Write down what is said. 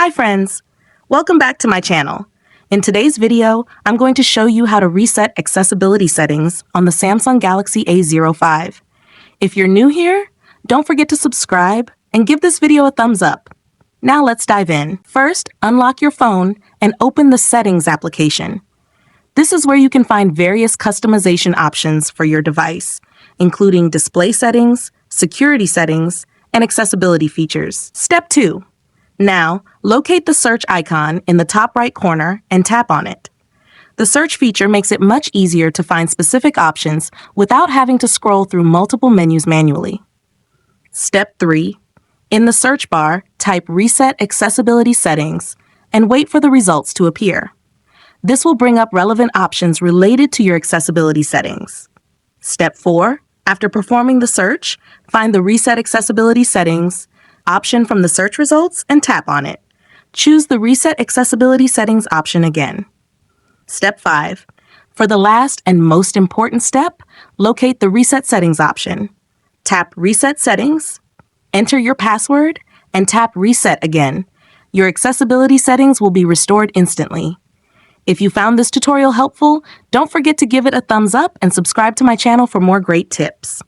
Hi friends! Welcome back to my channel. In today's video, I'm going to show you how to reset accessibility settings on the Samsung Galaxy A05. If you're new here, don't forget to subscribe and give this video a thumbs up. Now let's dive in. First, unlock your phone and open the Settings application. This is where you can find various customization options for your device, including display settings, security settings, and accessibility features. Step 2. Now, locate the search icon in the top right corner and tap on it. The search feature makes it much easier to find specific options without having to scroll through multiple menus manually. Step 3. In the search bar, type Reset Accessibility Settings and wait for the results to appear. This will bring up relevant options related to your accessibility settings. Step 4. After performing the search, find the Reset Accessibility Settings option from the search results and tap on it. Choose the Reset Accessibility Settings option again. Step 5. For the last and most important step, locate the Reset Settings option. Tap Reset Settings, enter your password, and tap Reset again. Your accessibility settings will be restored instantly. If you found this tutorial helpful, don't forget to give it a thumbs up and subscribe to my channel for more great tips.